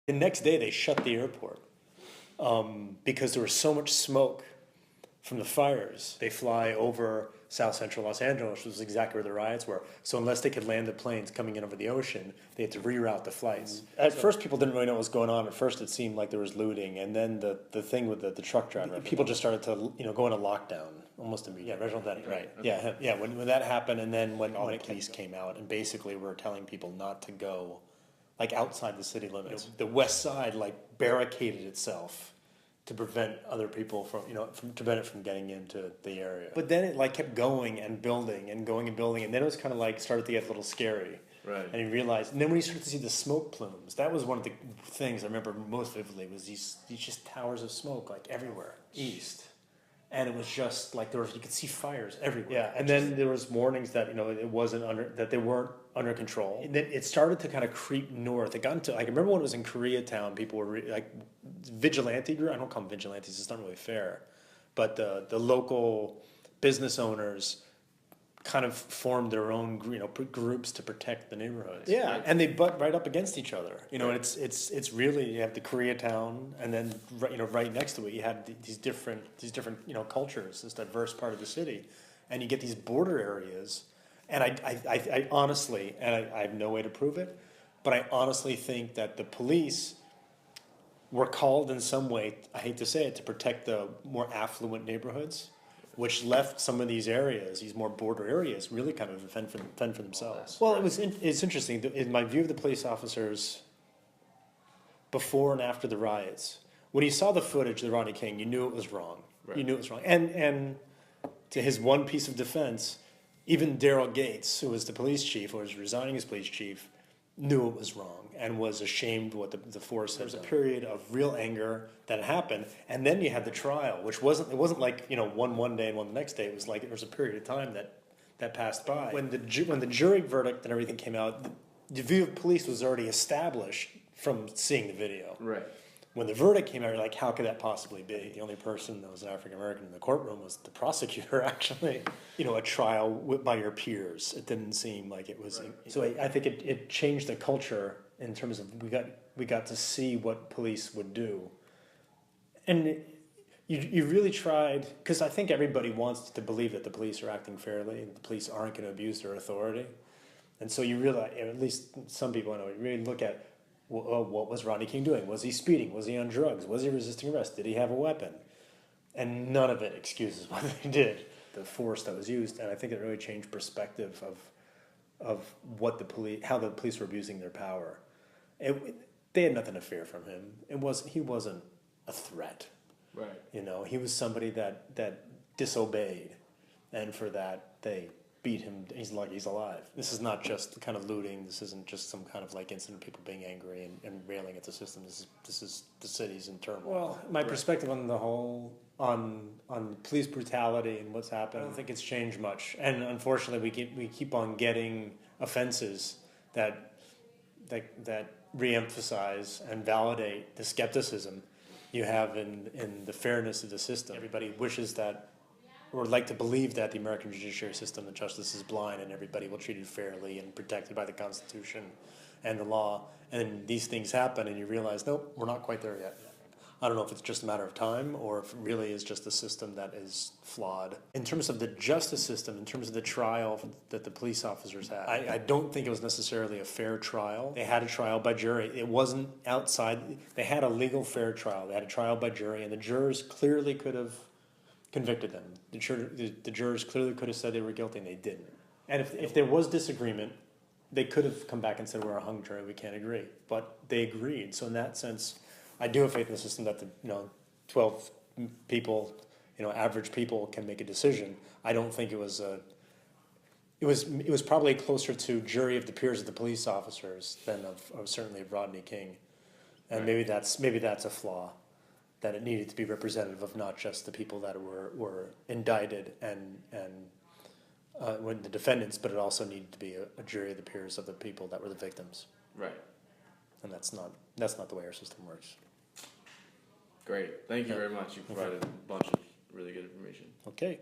The next day, they shut the airport because there was so much smoke from the fires. They fly over South Central Los Angeles, which was exactly where the riots were. So unless they could land the planes coming in over the ocean, they had to reroute the flights. At first, people didn't really know what was going on. At first, it seemed like there was looting, and then the thing with the truck driver, people just started to go into lockdown almost immediately. Yeah, Reginald Denny, right? Okay. Yeah. When that happened, and then when the police came out and basically were telling people not to go, like outside the city limits. The West Side like barricaded itself to prevent other people from to prevent it from getting into the area. But then it like kept going and building and going and building, and then it was kind of like started to get a little scary. Right. And he realized, and then when he started to see the smoke plumes, that was one of the things I remember most vividly was these just towers of smoke like everywhere east. And it was just like you could see fires everywhere. Yeah, and then there was warnings that it wasn't that they weren't under control. And then it started to kind of creep north. It got into I remember when it was in Koreatown, people were like vigilante group. I don't call them vigilantes; it's not really fair. But the local business owners kind of formed their own groups to protect the neighborhoods. Yeah, right. And they butt right up against each other. And it's really, you have the Koreatown, and then right next to it you had these different cultures, this diverse part of the city, and you get these border areas. And I honestly, and I have no way to prove it, but I honestly think that the police were called in some way, I hate to say it, to protect the more affluent neighborhoods, which left some of these areas, these more border areas, really kind of fend for themselves. Well, it's interesting. In my view of the police officers before and after the riots, when you saw the footage of Rodney King, you knew it was wrong. Right. You knew it was wrong. And to his one piece of defense, even Daryl Gates, who was the police chief, or was resigning as police chief, knew it was wrong and was ashamed what the force had done. There was a period of real anger that happened, and then you had the trial, which wasn't like one day and one the next day. It was like there was a period of time that passed by. When the jury verdict and everything came out, the view of police was already established from seeing the video. Right. When the verdict came out, you're like, how could that possibly be? The only person that was African American in the courtroom was the prosecutor, actually. A trial by your peers. It didn't seem like it was. Right. So I think it changed the culture in terms of we got to see what police would do. And you really tried, because I think everybody wants to believe that the police are acting fairly and the police aren't going to abuse their authority. And so you realize, at least some people I know, you really look at, what was Rodney King doing? Was he speeding? Was he on drugs? Was he resisting arrest? Did he have a weapon? And none of it excuses what they did, the force that was used. And I think it really changed perspective of what how the police were abusing their power. They had nothing to fear from him. He wasn't a threat. Right. He was somebody that disobeyed, and for that they beat him. He's lucky he's alive. This is not just the kind of looting. This isn't just some kind of like incident of people being angry and railing at the system. This is the city's in turmoil. Well, my perspective on the whole on police brutality and what's happened, I don't think it's changed much. And unfortunately, we keep on getting offenses that reemphasize and validate the skepticism you have in the fairness of the system. Everybody wishes that, or would like to believe that the American judiciary system, the justice is blind and everybody will treat it fairly and protected by the Constitution and the law. And these things happen and you realize, nope, we're not quite there yet. I don't know if it's just a matter of time or if it really is just a system that is flawed. In terms of the justice system, in terms of the trial that the police officers had, I don't think it was necessarily a fair trial. They had a trial by jury. It wasn't outside. They had a legal fair trial. They had a trial by jury, and the jurors clearly could have convicted them. The jurors clearly could have said they were guilty, and they didn't. And if there was disagreement, they could have come back and said, we're a hung jury, we can't agree. But they agreed. So in that sense, I do have faith in the system that 12 people, average people can make a decision. I don't think it was probably closer to jury of the peers of the police officers than of certainly of Rodney King. And maybe that's a flaw, that it needed to be representative of not just the people that were indicted and when the defendants, but it also needed to be a jury of the peers of the people that were the victims. Right. And that's not the way our system works. Great. Thank you very much. You provided a bunch of really good information. Okay.